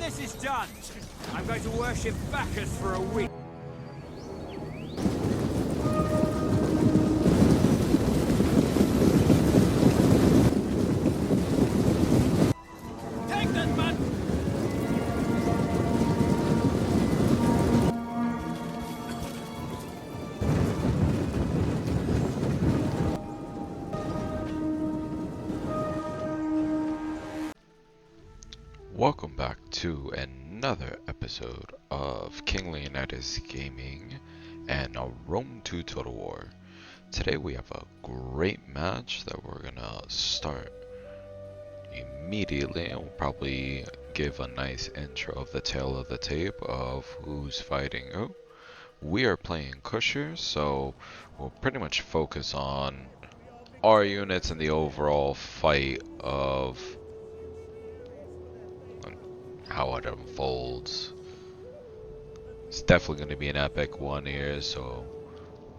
this is done, I'm going to worship Bacchus for a week. Take that, man! Welcome back to another episode of King Leonidas Gaming and a Rome 2 Total War. Today we have a great match that we're gonna start immediately, and we'll probably give a nice intro of the tale of the tape of who's fighting who. We are playing Cushers, so we'll pretty much focus on our units and the overall fight of how it unfolds. It's definitely going to be an epic one here, so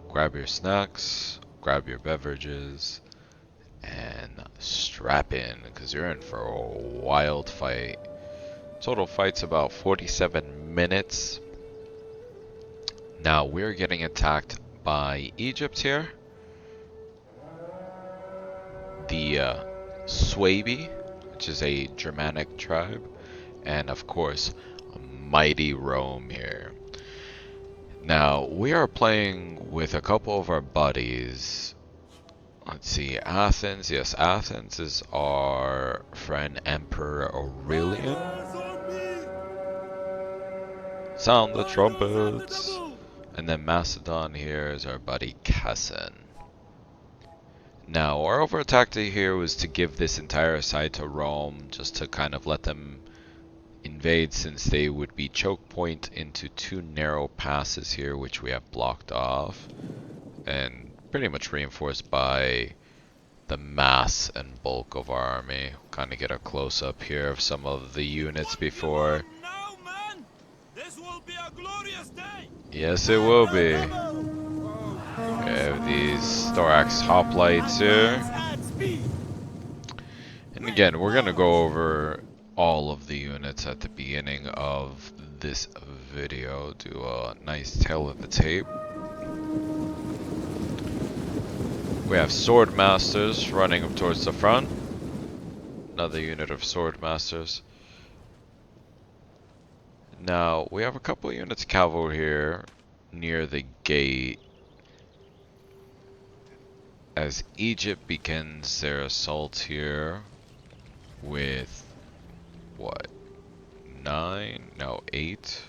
grab your snacks, grab your beverages, and strap in, because you're in for a wild fight. Total fight's about 47 minutes. Now we're getting attacked by Egypt here. The swayy, which is a Germanic tribe. And of course, mighty Rome here. Now, we are playing with a couple of our buddies. Let's see, Athens. Yes, Athens is our friend Emperor Aurelian. Sound the trumpets. And then Macedon here is our buddy Kessin. Now, our overall tactic here was to give this entire side to Rome, just to kind of let them invade, since they would be choke point into two narrow passes here, which we have blocked off and pretty much reinforced by the mass and bulk of our army. Kind of get a close up here of some of the units before. Now, man! This will be a glorious day! Yes, it will be. We have these thorax hoplites here, and again we're gonna go over all of the units at the beginning of this video, do a nice tale of the tape. We have sword masters running up towards the front. Another unit of sword masters. Now we have a couple of units of cavalry here near the gate as Egypt begins their assault here with what? 9? No, 8?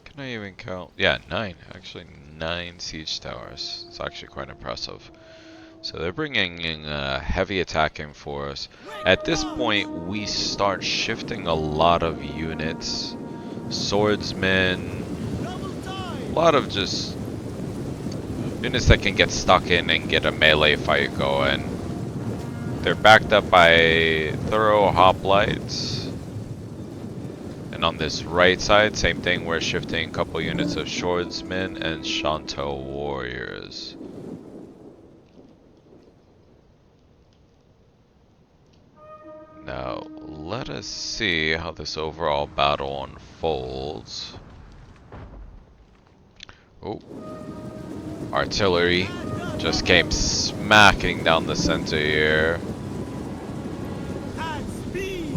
Can I even count? Yeah, 9. Actually, 9 siege towers. It's actually quite impressive. So they're bringing in a heavy attacking force. At this point, we start shifting a lot of units. Swordsmen. A lot of just units that can get stuck in and get a melee fight going. They're backed up by thorough hoplites. And on this right side, same thing, we're shifting a couple units of swordsmen and Shanto warriors. Now, let us see how this overall battle unfolds. Oh, artillery just came smacking down the center here. At speed!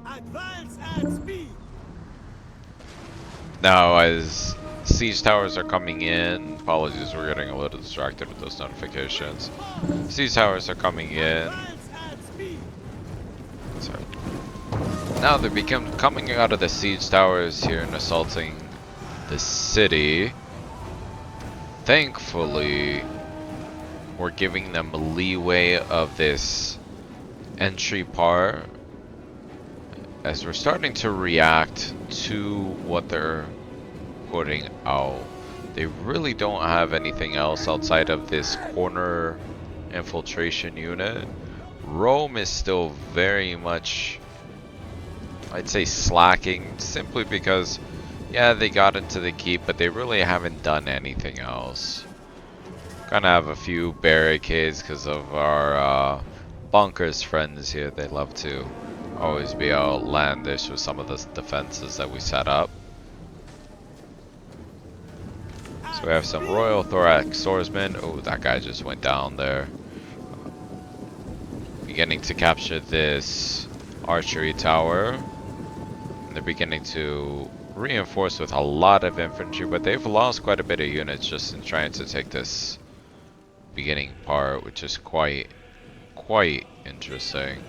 Advance at speed! Now, as siege towers are coming in, apologies, we're getting a little distracted with those notifications. Siege towers are coming in. Sorry. Now they're coming out of the siege towers here and assaulting the city. Thankfully, we're giving them leeway of this entry part, as we're starting to react to what they're putting out. They really don't have anything else outside of this corner infiltration unit. Rome is still very much, I'd say, slacking, simply because, yeah, they got into the keep, but they really haven't done anything else. Gonna have a few barricades because of our bonkers friends here. They love to always be outlandish with some of the defenses that we set up. So we have some Royal Thorax Swordsmen. Oh, that guy just went down there. Beginning to capture this archery tower. And they're beginning to reinforce with a lot of infantry, but they've lost quite a bit of units just in trying to take this beginning part, which is quite interesting.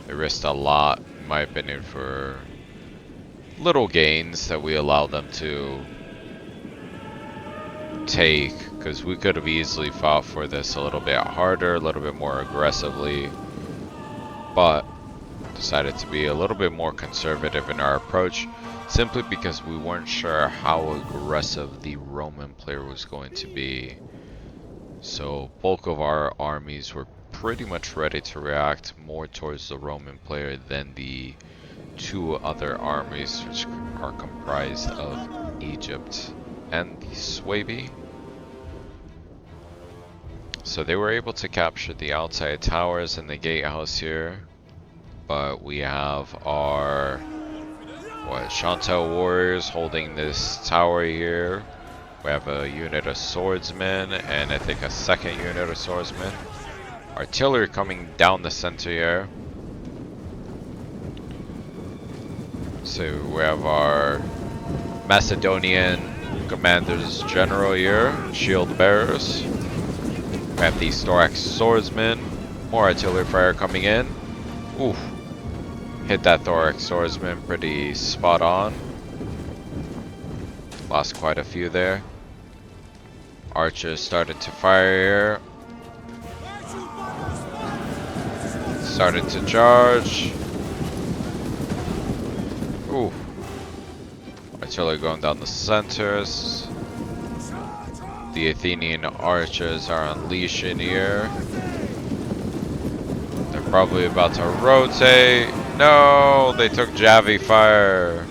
They risked a lot, in my opinion, for little gains that we allow them to take, because we could have easily fought for this a little bit harder, a little bit more aggressively, but decided to be a little bit more conservative in our approach, simply because we weren't sure how aggressive the Roman player was going to be. So bulk of our armies were pretty much ready to react more towards the Roman player than the two other armies, which are comprised of Egypt and the swayy. So they were able to capture the outside towers and the gatehouse here, but we have our Chantel warriors holding this tower here. We have a unit of swordsmen and I think a second unit of swordsmen. Artillery coming down the center here. So we have our Macedonian commanders general here, shield bearers. We have these thorax swordsmen. More artillery fire coming in. Oof. Hit that thorax swordsman pretty spot on. Lost quite a few there. Archers started to fire here. Started to charge. Ooh. Artillery going down the centers. The Athenian archers are unleashing here. They're probably about to rotate. No, they took Javi fire.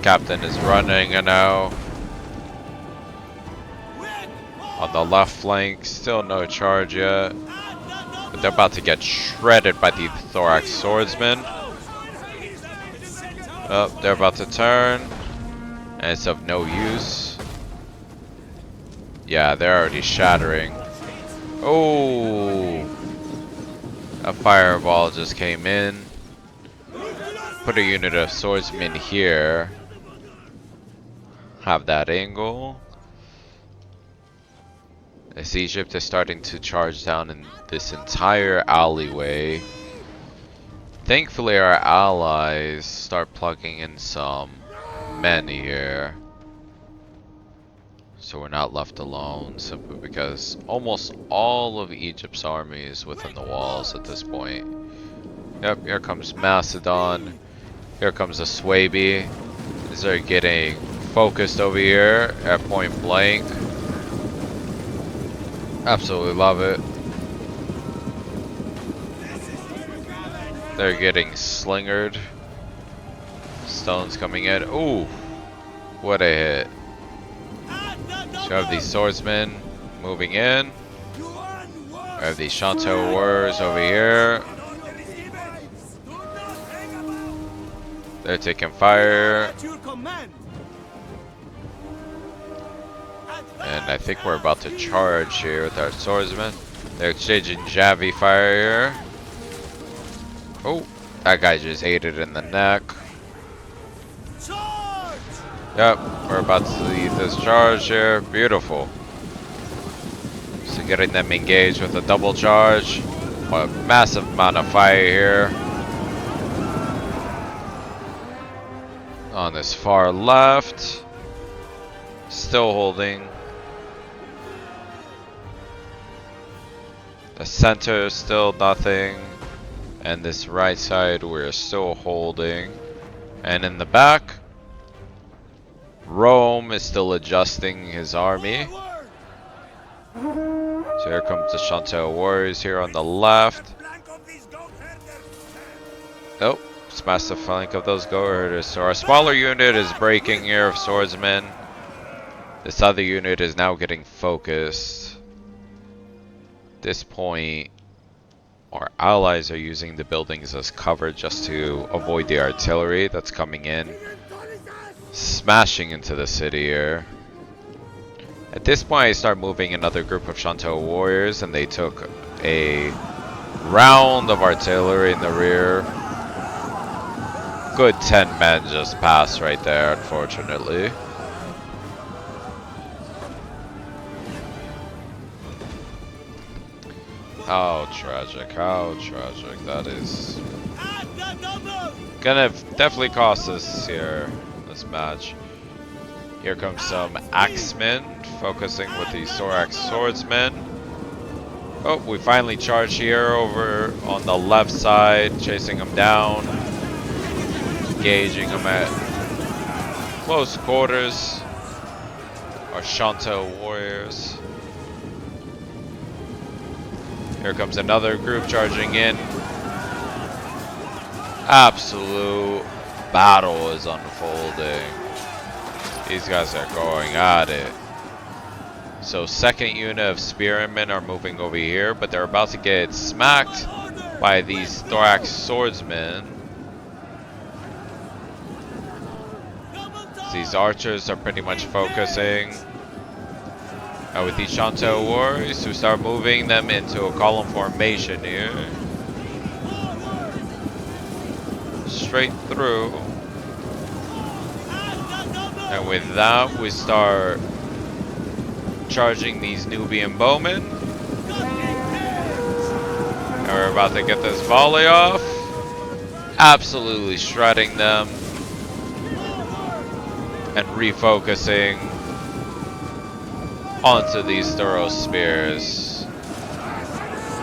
Captain is running now. On the left flank, still no charge yet. But they're about to get shredded by the thorax swordsmen. Oh, they're about to turn. And it's of no use. Yeah, they're already shattering. Oh! A fireball just came in. Put a unit of swordsmen here. Have that angle. As Egypt is starting to charge down in this entire alleyway. Thankfully our allies start plugging in some men here. So we're not left alone, simply because almost all of Egypt's army is within the walls at this point. Yep, here comes Macedon. Here comes the swayy. These are getting focused over here at point blank. Absolutely love it. They're getting slingered. Stones coming in. Ooh, what a hit. So we have these swordsmen moving in. We have these Chantel warriors over here. They're taking fire. And I think we're about to charge here with our swordsmen. They're exchanging Javi fire here. Oh, that guy just ate it in the neck. Yep, we're about to lead this charge here. Beautiful. So getting them engaged with a double charge. A massive amount of fire here. On this far left. Still holding. The center still nothing. And this right side we're still holding. And in the back, Rome is still adjusting his army. So here comes the Chantel warriors here on the left. Oh, smash the flank of those goat herders. So our smaller unit is breaking here of swordsmen. This other unit is now getting focused. At this point, Our allies are using the buildings as cover just to avoid the artillery that's coming in, smashing into the city here. At this point, I start moving another group of Shanto warriors, and they took a round of artillery in the rear. Good 10 men just passed right there, unfortunately. How tragic, that is gonna definitely cost us here, this match. Here comes some axemen, focusing with the thorax swordsmen. Oh, we finally charge here over on the left side, chasing them down, engaging them at close quarters. Our Shanto warriors. Here comes another group charging in. Absolute battle is unfolding. These guys are going at it. So second unit of spearmen are moving over here, but they're about to get smacked by these thorax swordsmen. These archers are pretty much focusing. Now with these Shanto warriors, we start moving them into a column formation here. Straight through. And with that, we start charging these Nubian bowmen. And we're about to get this volley off. Absolutely shredding them. And refocusing onto these thorough spears.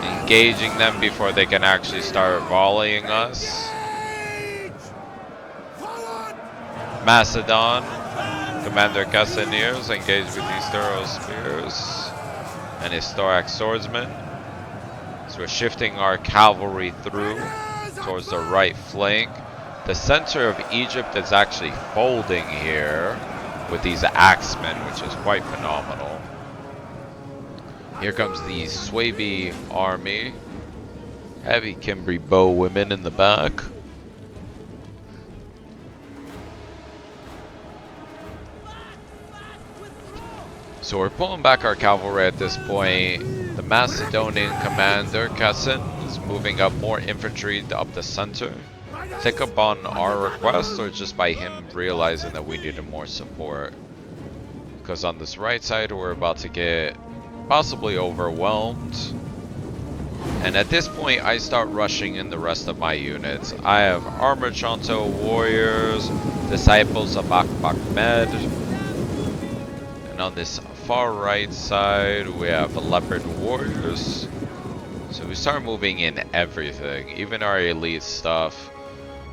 Engaging them before they can actually start volleying us. Macedon, Commander Cassaniers, engaged with these thorough spears and his thorax swordsmen. So we're shifting our cavalry through towards the right flank. The center of Egypt is actually folding here with these axemen, which is quite phenomenal. Here comes the swayy army. Heavy Cimbri bow women in the back. So we're pulling back our cavalry at this point. The Macedonian commander, Cassin, is moving up more infantry up the center. Take up on our request, or just by him realizing that we needed more support. Because on this right side, we're about to get possibly overwhelmed. And at this point, I start rushing in the rest of my units. I have armored Shanto warriors, disciples of Ahmed. And on this far right side, we have leopard warriors. So we start moving in everything, even our elite stuff.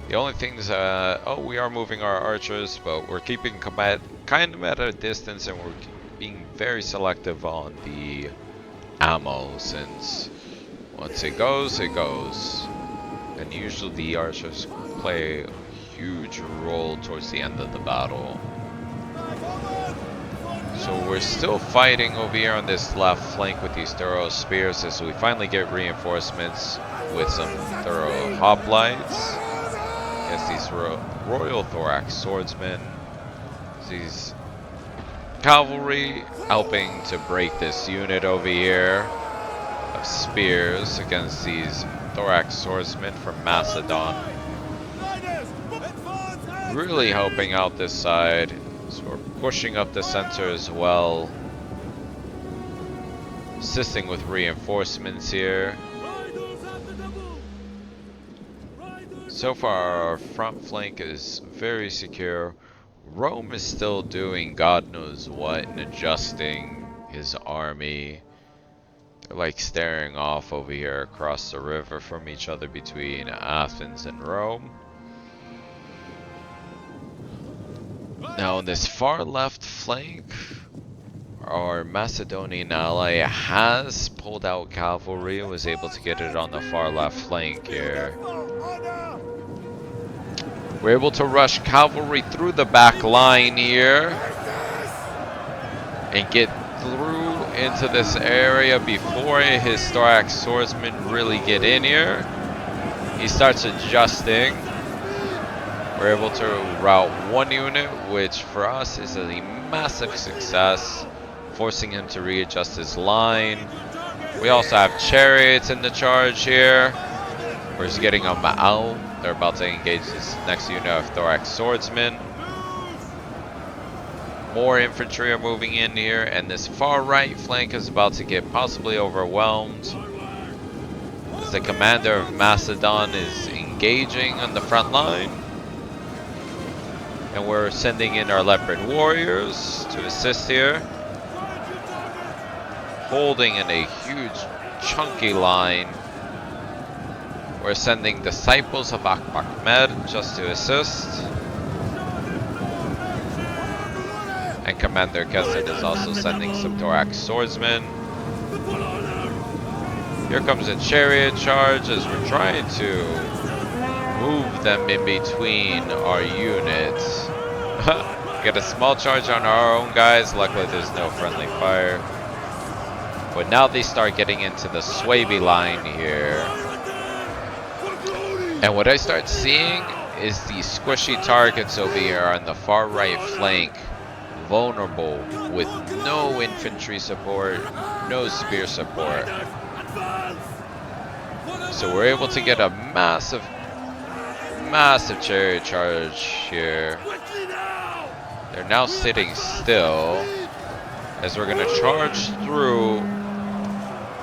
The only things, oh, we are moving our archers, but we're keeping combat kind of at a distance, and we're being very selective on the ammo, since once it goes, it goes. And usually the archers play a huge role towards the end of the battle. So we're still fighting over here on this left flank with these thorough spears, as we finally get reinforcements with some thorough hoplites. Against these royal thorax swordsmen. These cavalry helping to break this unit over here of spears against these thorax swordsmen from Macedon. Really helping out this side. So we're pushing up the center as well. Assisting with reinforcements here. So far, our front flank is very secure. Rome is still doing God knows what and adjusting his army. They're like staring off over here across the river from each other between Athens and Rome. Now on this far left flank, our Macedonian ally has pulled out cavalry and was able to get it on the far left flank here. We're able to rush cavalry through the back line here and get through into this area before his thorax swordsmen really get in here. He starts adjusting. We're able to rout one unit, which for us is a massive success, forcing him to readjust his line. We also have chariots in the charge here. We're just getting them out. They're about to engage this next unit of thorax swordsmen. More infantry are moving in here, and this far right flank is about to get possibly overwhelmed, as the commander of Macedon is engaging on the front line. And we're sending in our leopard warriors to assist here, holding in a huge chunky line. We're sending disciples of Ahmed just to assist. And Commander Kesed is also sending some thorax swordsmen. Here comes a chariot charge as we're trying to move them in between our units. Get a small charge on our own guys. Luckily there's no friendly fire. But now they start getting into the swayy line here. And what I start seeing is these squishy targets over here on the far right flank, vulnerable with no infantry support, no spear support. So we're able to get a massive chariot charge here. They're now sitting still as we're gonna charge through,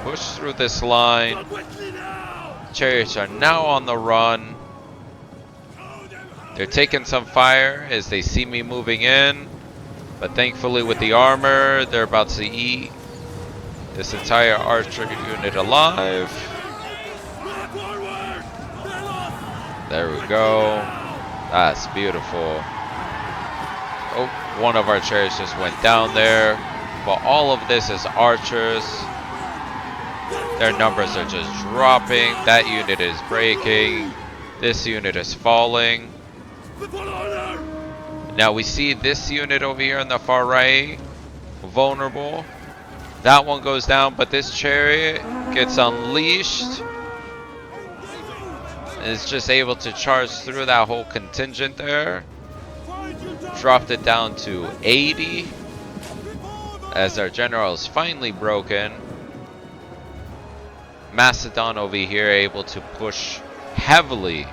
push through this line. Chariots are now on the run. They're taking some fire as they see me moving in, but thankfully with the armor, they're about to eat this entire archer unit alive. There we go. That's beautiful. Oh, one of our chariots just went down there. But all of this is archers. Their numbers are just dropping. That unit is breaking. This unit is falling. Now we see this unit over here on the far right, vulnerable. That one goes down, but this chariot gets unleashed. And is just able to charge through that whole contingent there. Dropped it down to 80. As our general is finally broken. Macedon over here able to push heavily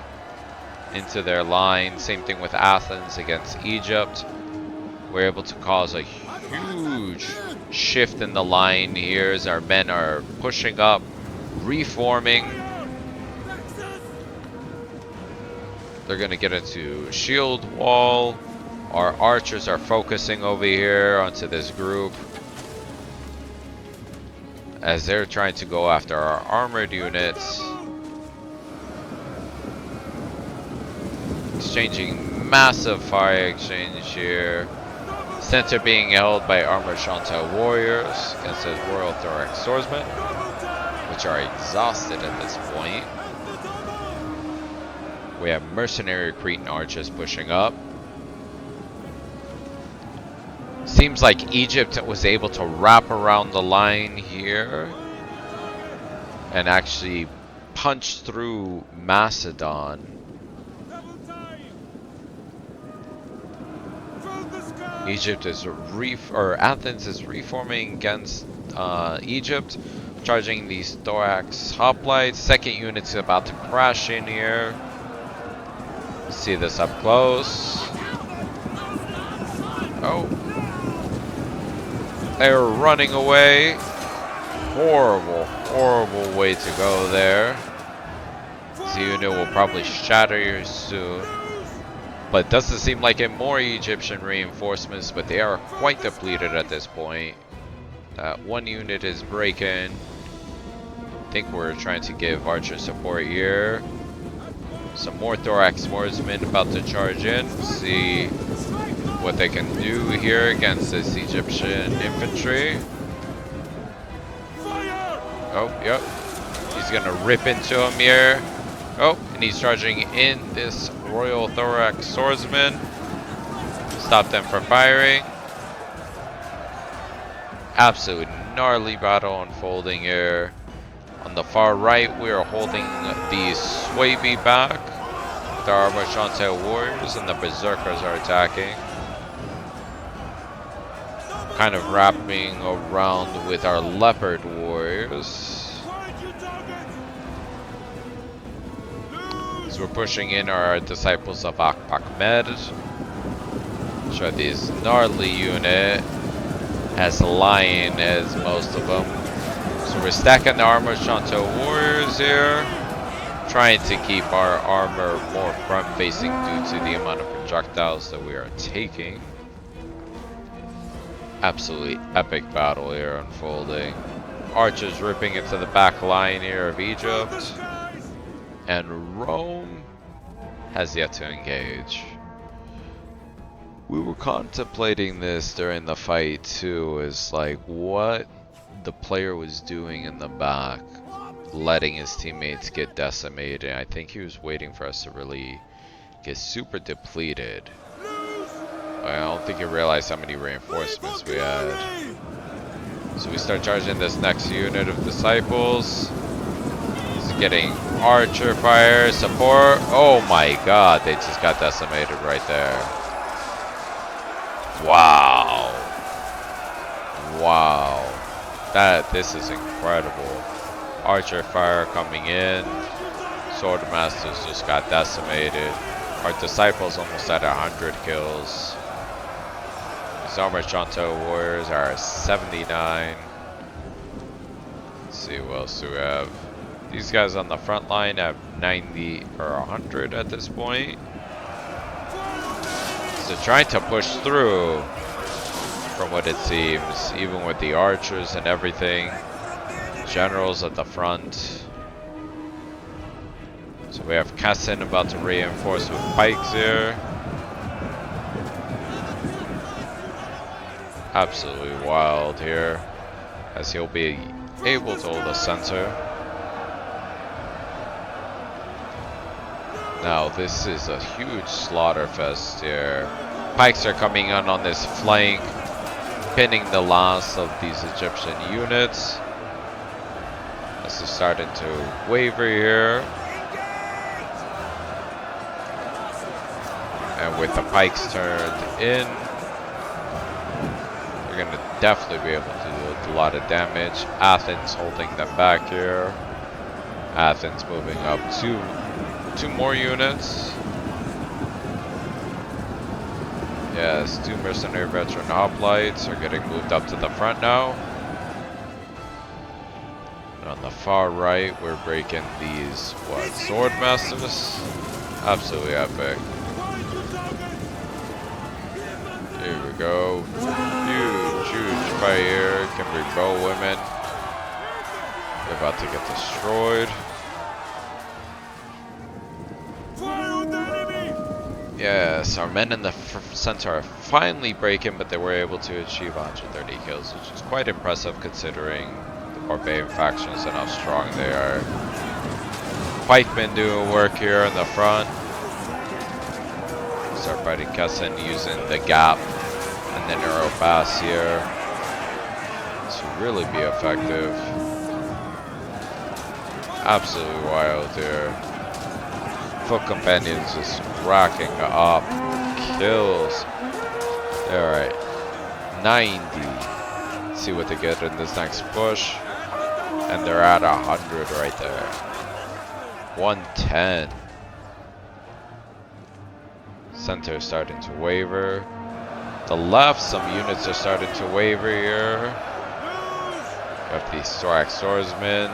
into their line. Same thing with Athens against Egypt. We're able to cause a huge shift in the line here as our men are pushing up, reforming. They're going to get into shield wall. Our archers are focusing over here onto this group as they're trying to go after our armored units. Exchanging massive fire exchange here. Center being held by armored Chantal warriors against the Royal Thorax swordsmen, which are exhausted at this point. We have mercenary Cretan archers pushing up. Seems like Egypt was able to wrap around the line here and actually punch through Macedon. Athens is reforming against Egypt, charging these thorax hoplites. Second unit's about to crash in here. See this up close. Oh. They're running away. Horrible, horrible way to go there. This unit will probably shatter here soon. But doesn't seem like it. More Egyptian reinforcements, but they are quite depleted at this point. That one unit is breaking. I think we're trying to give archer support here. Some more thorax swordsmen about to charge in. See what they can do here against this Egyptian infantry. Oh, yep. He's gonna rip into him here. Oh, and he's charging in this Royal Thorax swordsman. Stop them from firing. Absolutely gnarly battle unfolding here. On the far right, we are holding the swayy back with our Marchante warriors, and the berserkers are attacking. Kind of wrapping around with our leopard warriors. So we're pushing in our disciples of Ahmed. Show these gnarly unit, as lion as most of them. So we're stacking the armor Shanto warriors here, trying to keep our armor more front facing due to the amount of projectiles that we are taking. Absolutely epic battle here unfolding. Archers ripping into the back line here of Egypt. And Rome has yet to engage. We were contemplating this during the fight too, is like what the player was doing in the back, letting his teammates get decimated. I think he was waiting for us to really get super depleted. I don't think he realized how many reinforcements we had. So we start charging this next unit of disciples. He's getting archer fire support. Oh my god, they just got decimated right there. Wow. Wow. This is incredible. Archer fire coming in. Swordmasters just got decimated. Our disciples almost at 100 kills. These armored Shanto warriors are 79. Let's see what else do we have. These guys on the front line have 90 or 100 at this point. So trying to push through, from what it seems, even with the archers and everything. Generals at the front. So we have Cassin about to reinforce with pikes here. Absolutely wild here, as he'll be able to hold the center. Now this is a huge slaughter fest here. Pikes are coming in on this flank, pinning the last of these Egyptian units. This is starting to waver here. And with the pikes turned in, you're going to definitely be able to do a lot of damage. Athens holding them back here. Athens moving up two more units. Yes, 2 mercenary veteran hoplites are getting moved up to the front now. And on the far right, we're breaking these, sword masters? Absolutely epic. Here we go. Huge fight here. Can bring bow women. They're about to get destroyed. Yes, our men in the center are finally breaking, but they were able to achieve 130 kills, which is quite impressive considering the barbarian factions and how strong they are. Pikemen doing work here in the front. Start fighting Kessin using the gap and the narrow pass here to really be effective. Absolutely wild here. Foot companions just racking up kills. Alright, 90. Let's see what they get in this next push. And they're at 100 right there. 110. Center starting to waver. The left, some units are starting to waver here. We have these Thorax swordsmen.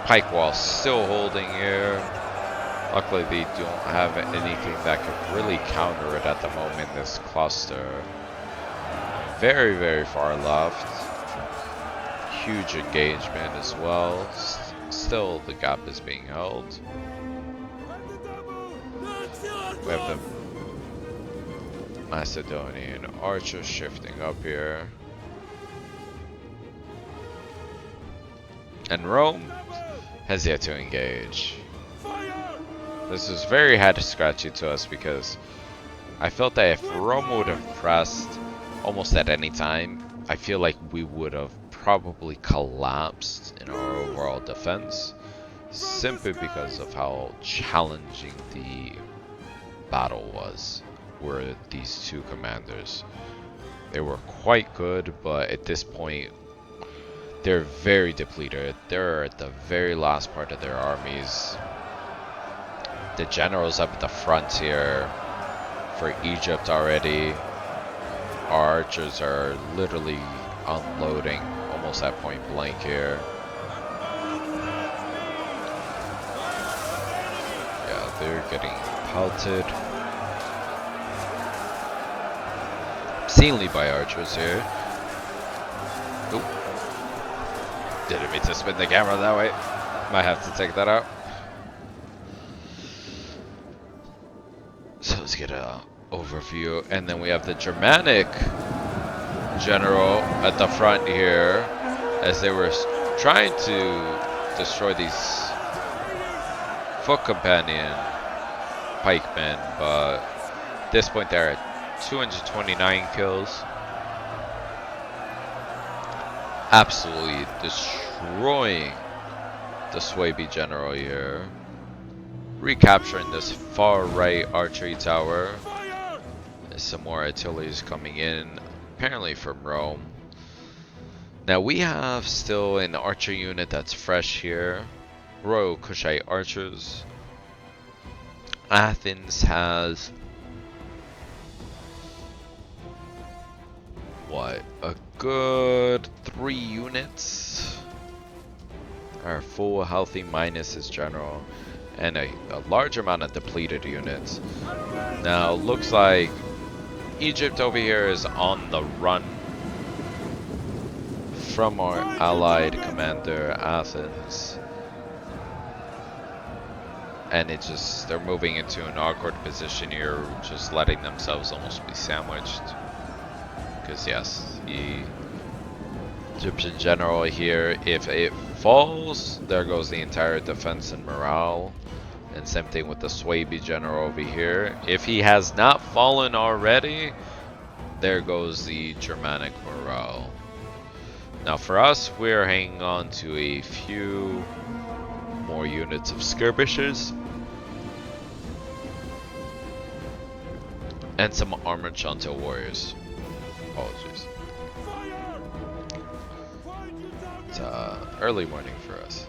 Pike wall still holding here. Luckily they don't have anything that could really counter it at the moment, this cluster. Very far left. Huge engagement as well. Still the gap is being held. We have the Macedonian archers shifting up here. And Rome has yet to engage. This is very head scratchy to us because I felt that if Rome would have pressed almost at any time, I feel like we would have probably collapsed in our overall defense, simply because of how challenging the battle was. Were these two commanders. They were quite good, but at this point, they're very depleted. They're at the very last part of their armies. The generals up at the front here for Egypt already. Our archers are literally unloading almost at point blank here. Yeah, they're getting pelted. Obscenely by archers here. Oop. Didn't mean to spin the camera that way. Might have to take that out. So let's get a overview, and then we have the Germanic general at the front here, as they were trying to destroy these foot companion pikemen, but at this point they're at 229 kills. Absolutely destroying the swayy general here. Recapturing this far right archery tower. There's some more artillery is coming in, apparently from Rome. Now we have still an archer unit that's fresh here. Royal Kushite archers. Athens has what? A good 3 units are full healthy minus his general, and a large amount of depleted units. Now looks like Egypt over here is on the run from our allied commander Athens, and it just, they're moving into an awkward position here, just letting themselves almost be sandwiched. Because yes, the Egyptian general here, if it falls, there goes the entire defense and morale. And same thing with the swayy general over here. If he has not fallen already, there goes the Germanic morale. Now for us, we're hanging on to a few more units of skirmishers and some armored Chantel warriors. Apologies. It's early morning for us.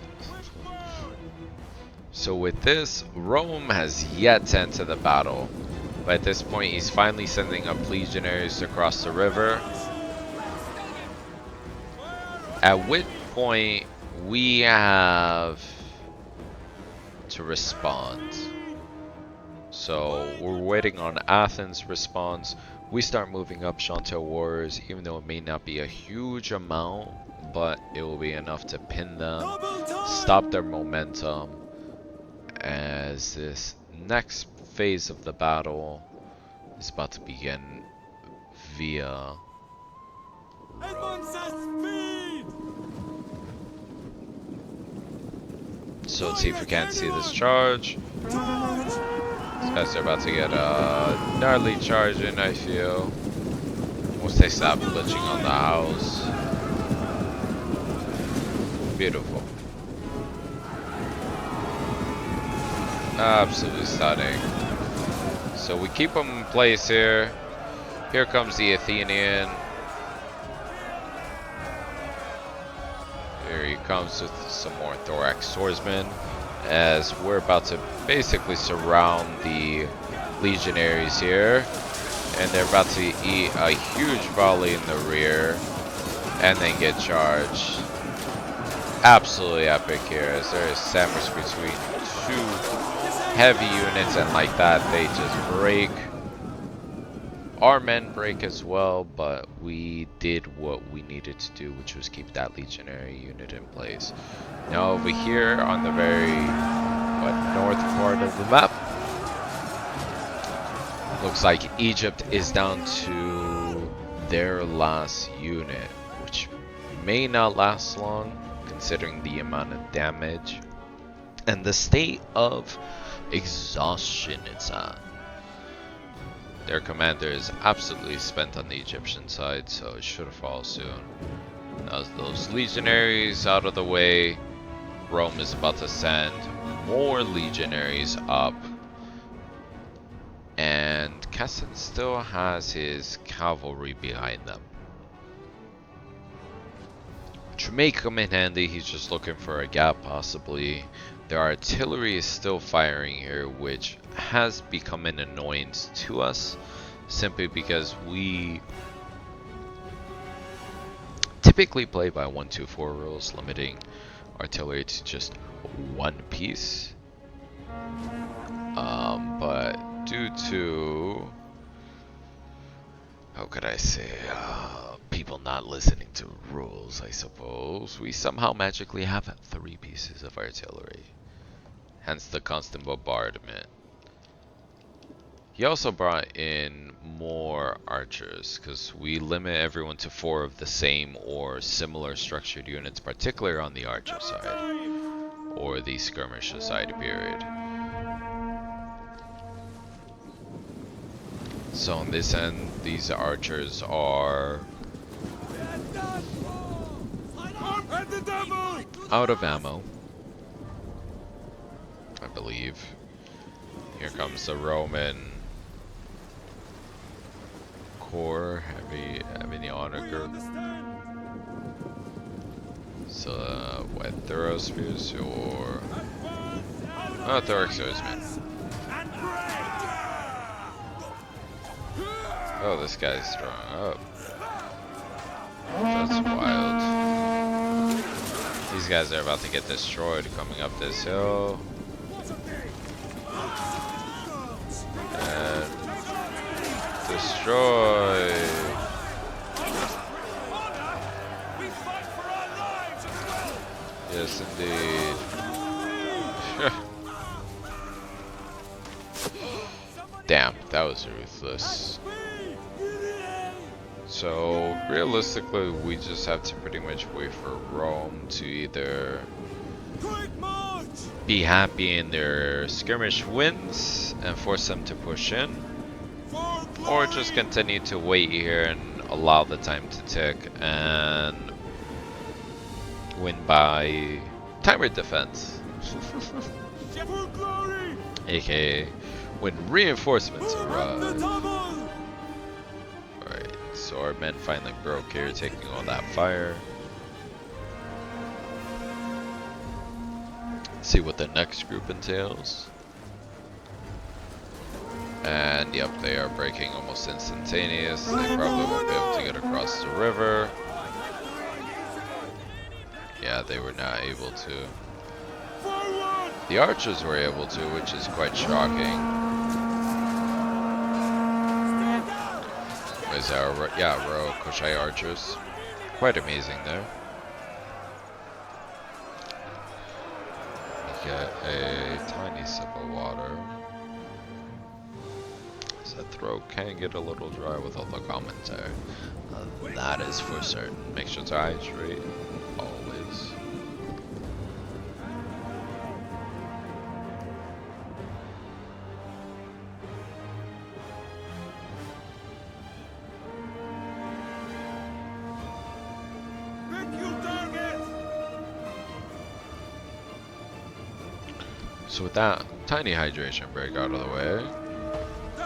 So with this, Rome has yet to enter the battle, but at this point he's finally sending up legionaries to cross the river. At which point we have to respond. So we're waiting on Athens' response. We start moving up Chantel warriors, even though it may not be a huge amount, but it will be enough to pin them, stop their momentum, as this next phase of the battle is about to begin via Rome. So let's see if we can't see this charge. These guys are about to get a gnarly charge in, I feel. Once they stop glitching on the house. Beautiful. Absolutely stunning. So we keep them in place here. Here comes the Athenian. Here he comes with some more thorax swordsmen, as we're about to basically surround the legionaries here, and they're about to eat a huge volley in the rear and then get charged. Absolutely epic here, as there is sandwiched between two heavy units, and like that they just break. Our men break as well, but we did what we needed to do, which was keep that legionary unit in place. Now over here on the very north part of the map, looks like Egypt is down to their last unit, which may not last long considering the amount of damage and the state of exhaustion it's at. Their commander is absolutely spent on the Egyptian side, so it should fall soon. Now those legionaries out of the way, Rome is about to send more legionaries up. And Cassin still has his cavalry behind them, which may come in handy. He's just looking for a gap possibly. Their artillery is still firing here, which has become an annoyance to us, simply because we typically play by 1-2-4 rules, limiting artillery to just one piece. But due to, how could I say, people not listening to rules, I suppose, we somehow magically have 3 pieces of artillery. Hence the constant bombardment. He also brought in more archers, because we limit everyone to 4 of the same or similar structured units, particularly on the archer side, or the skirmisher side period. So on this end, these archers are out of ammo, I believe. Here comes the Roman core, having the honor group. So, what, Thorospheres or... Oh, Thorax Swordsman. Oh, this guy's strong up. That's wild. These guys are about to get destroyed coming up this hill. And destroy. Yes, indeed. Damn, that was ruthless. So, realistically, we just have to pretty much wait for Rome to either be happy in their skirmish wins and force them to push in, or just continue to wait here and allow the time to tick and win by timer defense. AKA when reinforcements arrive. Alright, so our men finally broke here, taking all that fire. Let's see what the next group entails. And yep, they are breaking almost instantaneous. They probably won't be able to get across the river. Yeah, they were not able to. The archers were able to, which is quite shocking. Is our row Koshai archers. Quite amazing there. We get a tiny sip of water. So throat can get a little dry with all the commentary. That is for certain. Make sure to hydrate always. So with that tiny hydration break out of the way,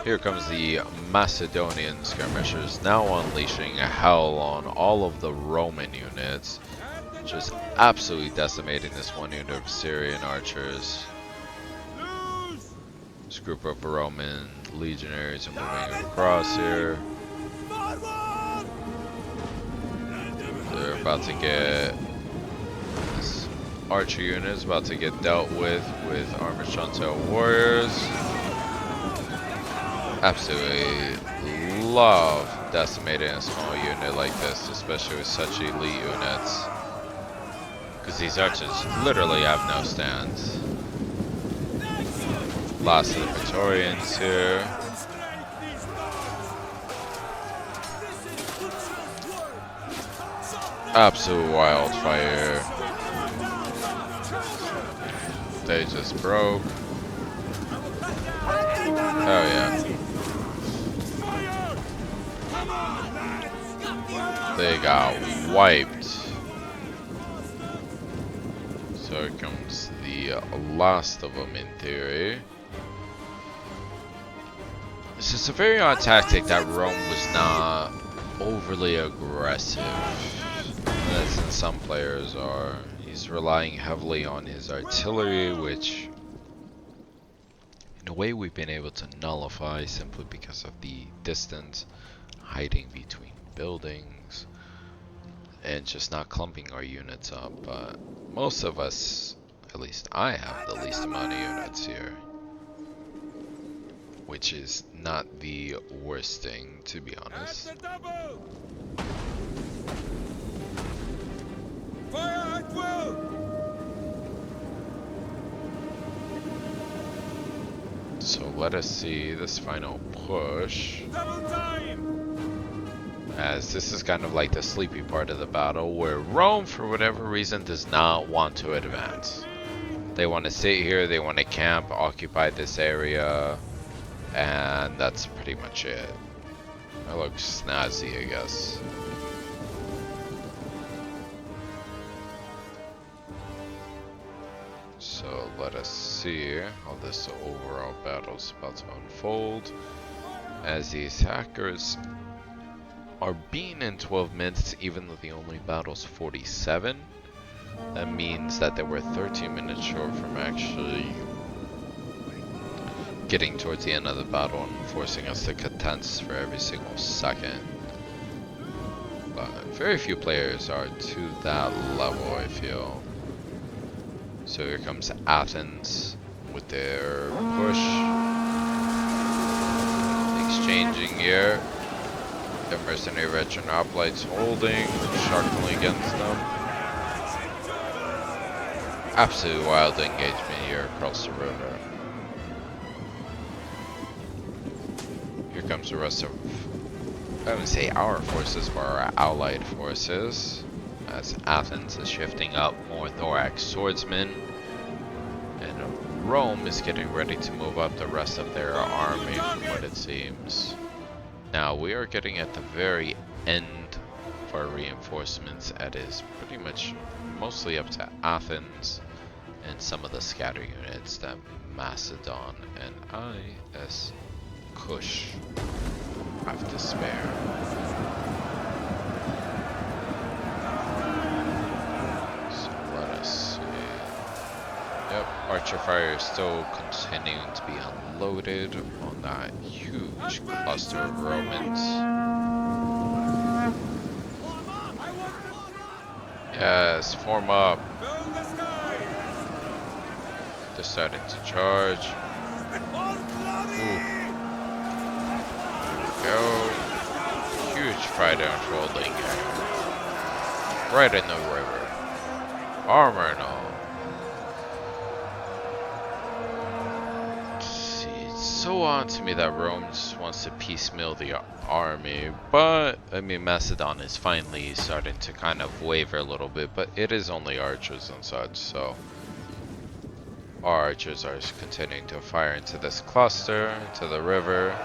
here comes the Macedonian skirmishers, now unleashing hell on all of the Roman units, just absolutely decimating this one unit of Syrian archers. This group of Roman legionaries are moving across here. They're about to get... This archer unit is about to get dealt with armored Chantel warriors. Absolutely love decimating a small unit like this, especially with such elite units, because these archers literally have no stands. Last of the Praetorians here. Absolute wildfire. They just broke. Oh yeah. they got wiped. So here comes the last of them in theory. It's just a very odd tactic that Rome was not overly aggressive, since some players are. He's relying heavily on his artillery, which in a way we've been able to nullify simply because of the distance, hiding between buildings, and just not clumping our units up. But most of us, at least I have the least amount of units here, which is not the worst thing, to be honest. Fire at will! So let us see this final push, Double time! as this is kind of like the sleepy part of the battle, where Rome, for whatever reason, does not want to advance. They want to sit here, they want to camp, occupy this area, and that's pretty much it. That looks snazzy, I guess. So let us see how this overall battle is about to unfold, as these hackers are being in 12 minutes, even though the only battle's 47. That means that they were 13 minutes short from actually getting towards the end of the battle and forcing us to contest for every single second. But very few players are to that level, I feel. So here comes Athens with their push. Exchanging here. The mercenary veteran hoplites holding, sharply against them. Absolutely wild engagement here across the river. Here comes the rest of, I wouldn't say our forces, but our allied forces, as Athens is shifting up more thorax swordsmen, and Rome is getting ready to move up the rest of their army, from what it seems. Now we are getting at the very end of our reinforcements. It is pretty much mostly up to Athens and some of the scatter units that Macedon and IS Kush have to spare. So let us see. Yep, archer fire is still continuing to be unloaded on that huge cluster of Romans. Yes, form up. They're starting to charge. Ooh. Go. Huge fight unfolding here. Right in the river. Armor and all. See, it's so odd to me that Rome just wants to piecemeal the army, but I mean Macedon is finally starting to kind of waver a little bit, but it is only archers and such, so our archers are continuing to fire into this cluster, into the river,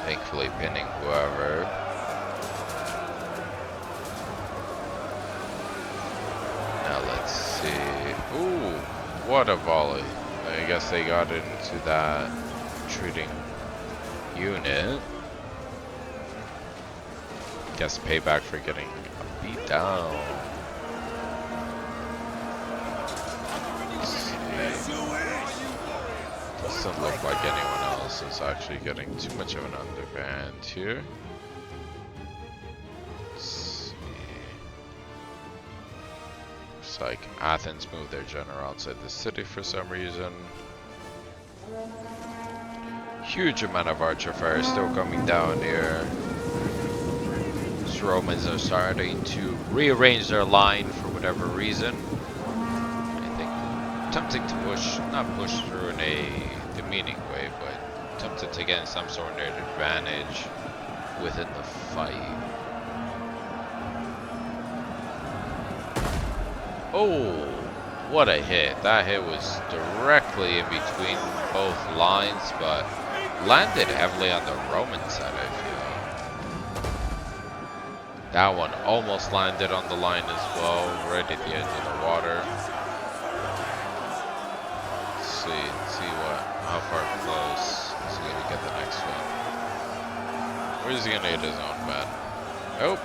thankfully pinning whoever. Now let's see. Ooh, what a volley. I guess they got into that retreating unit. Guess payback for getting beat down. Doesn't look like anyone else is actually getting too much of an underhand here. Let's see. Looks like Athens moved their general outside the city for some reason. Huge amount of archer fire still coming down here. These Romans are starting to rearrange their line for whatever reason. I think attempting to push, not push through in a demeaning way, but attempted to get some sort of advantage within the fight. Oh, what a hit. That hit was directly in between both lines, but landed heavily on the Roman side, I feel. That one almost landed on the line as well, right at the edge of the water. Let's see how far close is he gonna get the next one. Where is he gonna hit his own man? Oh,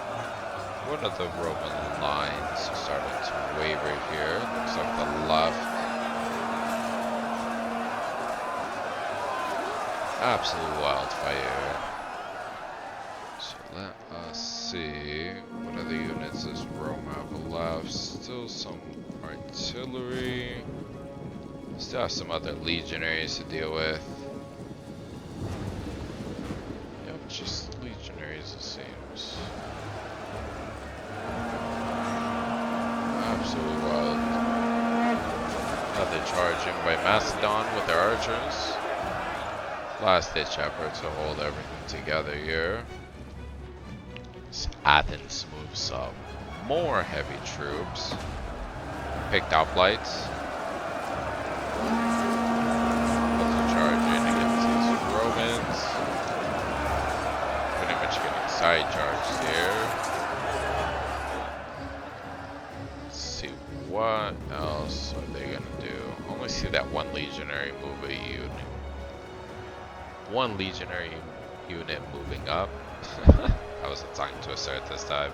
one of the Roman lines started to waver here. Looks like the left. Absolute wildfire. So let us see. What other units does Rome have left? Still some artillery. Still have some other legionaries to deal with. Yep, just legionaries it seems. Absolute wild. Another charge in by Macedon with their archers. Last ditch effort to hold everything together here. Athens moves up more heavy troops. Picked up lights. Let's charge in against these Romans. Pretty much getting side charged here. Let's see what else are they gonna do. Only see that one legionary move a unit. One legionary unit moving up. That was a tongue twister this time.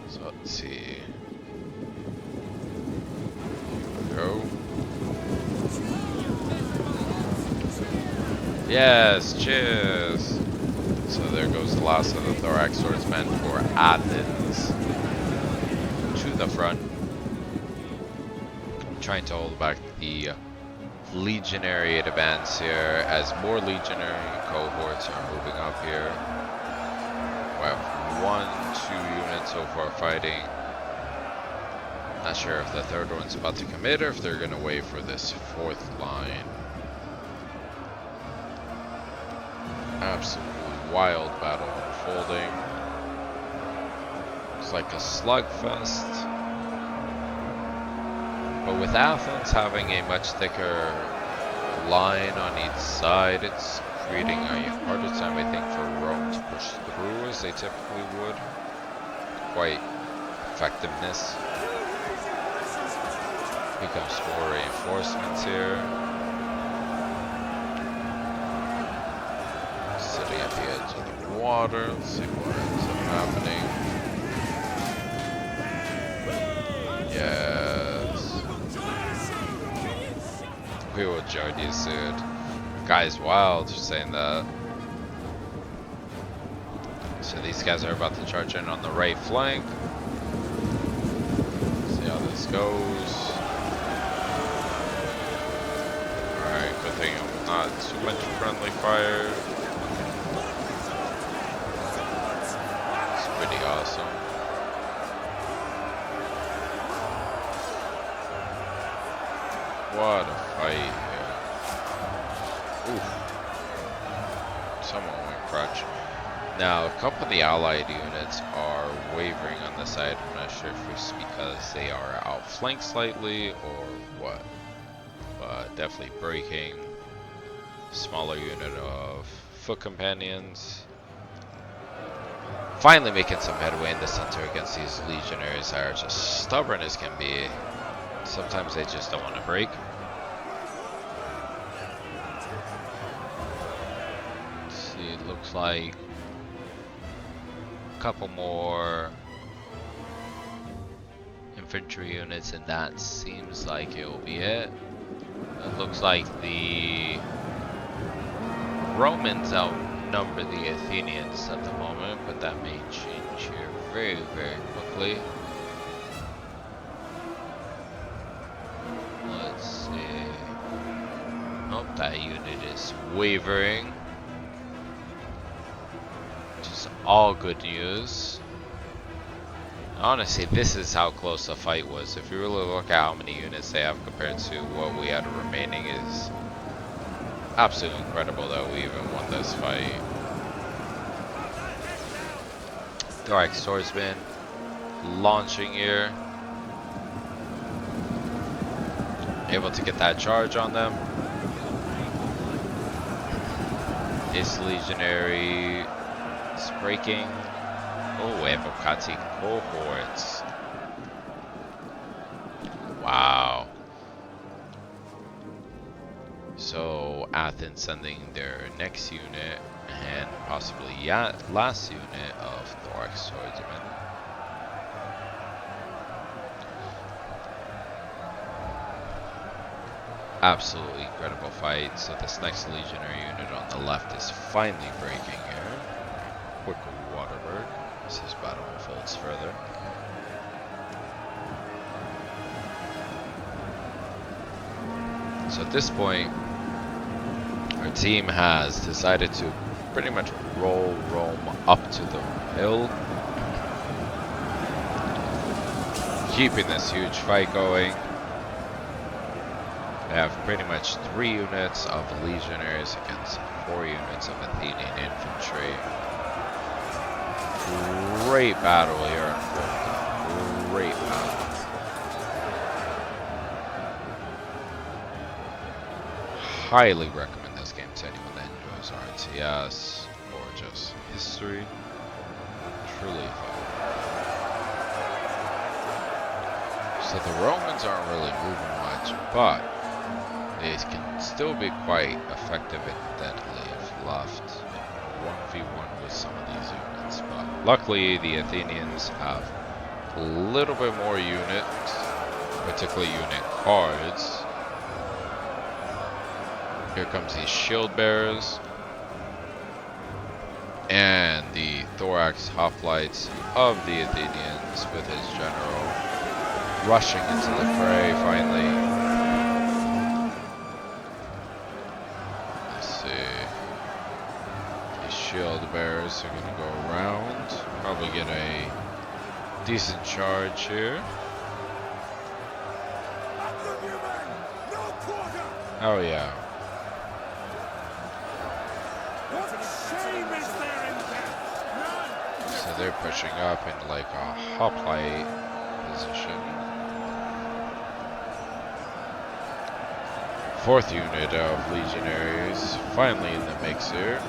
So let's see. Go. Yes, cheers. So there goes the last of the thorax swordsmen for Athens. To the front. Trying to hold back the legionary advance here as more legionary cohorts are moving up here. We have 2 units so far fighting. Not sure if the third one's about to commit or if they're gonna wait for this 4th line. Absolutely wild battle unfolding. It's like a slugfest. But with Athens having a much thicker line on each side, it's creating a harder time, I think, for Rome to push through as they typically would. Quite effectiveness. Becomes more reinforcements here. Sitting at the edge of the water. Let's see what ends up happening. Yes. We will join you soon. Guy's wild for saying that. So these guys are about to charge in on the right flank. See how this goes. Alright, good thing not too much friendly fire. It's pretty awesome. What a fight here. Oof. Someone went crutch. Now, a couple of the allied units are wavering on the side. I'm not sure if it's because they are outflanked slightly or what. But definitely breaking. Smaller unit of foot companions. Finally making some headway in the center against these legionaries that are just stubborn as can be. Sometimes they just don't want to break. Let's see, it looks like a couple more infantry units, and that seems like it will be it. It looks like the Romans outnumber the Athenians at the moment, but that may change here very, very quickly. Let's see. Oh, that unit is wavering. Just all good news. Honestly, this is how close the fight was. If you really look at how many units they have compared to what we had remaining, is absolutely incredible that we even won this fight. Alright, swordsman launching here. Able to get that charge on them. This legionary is breaking. Oh, evocati cohorts. Wow. So Athens sending their next unit and possibly last unit of thorax swordsmen. Absolutely incredible fight. So this next legionary unit on the left is finally breaking here. Quick waterbird as his battle unfolds further. So at this point, our team has decided to pretty much roll Rome up to the hill, keeping this huge fight going. They have pretty much 3 units of legionaries against 4 units of Athenian infantry. Great battle here unfolding. Great battle. Highly recommend this game to anyone that enjoys RTS or just history. Truly fun. So the Romans aren't really moving much, but they can still be quite effective and deadly if left 1v1 with some of these units. But luckily the Athenians have a little bit more units, particularly unit cards. Here comes these shield bearers and the thorax hoplites of the Athenians with his general rushing into the fray finally. Let's see. These shield bearers are going to go around, probably get a decent charge here. Oh yeah. So they're pushing up in like a hoplite position. 4th unit of legionaries finally in the mix here.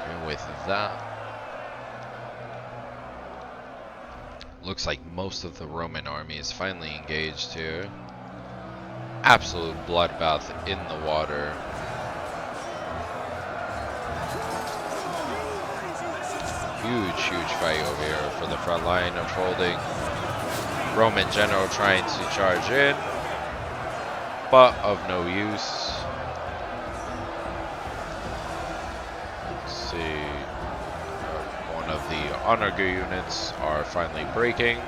And with that, looks like most of the Roman army is finally engaged here. Absolute bloodbath in the water. Huge fight over here for the front line unfolding. Roman general trying to charge in, but of no use. Let's see. One of the honor units are finally breaking.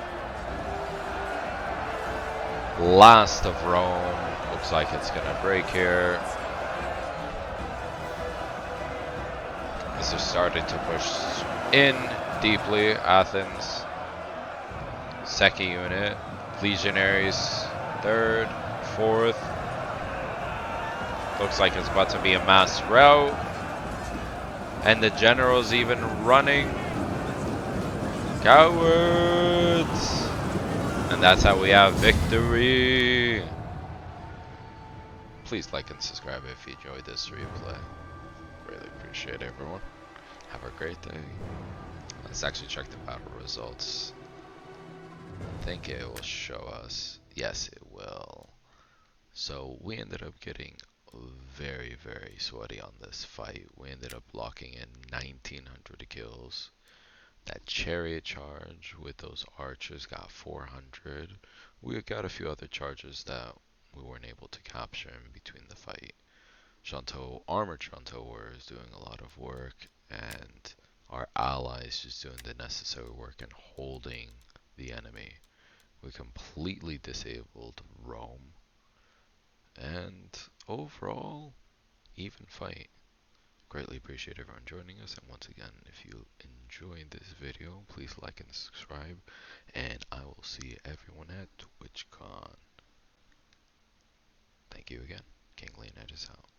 Last of Rome. Looks like it's gonna break here. As they're starting to push in deeply, Athens. 2nd unit, legionaries, 3rd, 4th. Looks like it's about to be a mass rout. And the general's even running. Cowards! And that's how we have victory. Please like and subscribe if you enjoyed this replay. Really appreciate it, everyone. Have a great day. Let's actually check the battle results. I think it will show us. Yes, it will. So we ended up getting very sweaty on this fight. We ended up locking in 1900 kills. That chariot charge with those archers got 400. We got a few other charges that we weren't able to capture in between the fight. Armored Chantours doing a lot of work, and our allies just doing the necessary work and holding the enemy. We completely disabled Rome, and overall, even fight. Greatly appreciate everyone joining us, and once again, if you enjoyed this video, please like and subscribe, and I will see everyone at TwitchCon. Thank you again. King Leonidas out.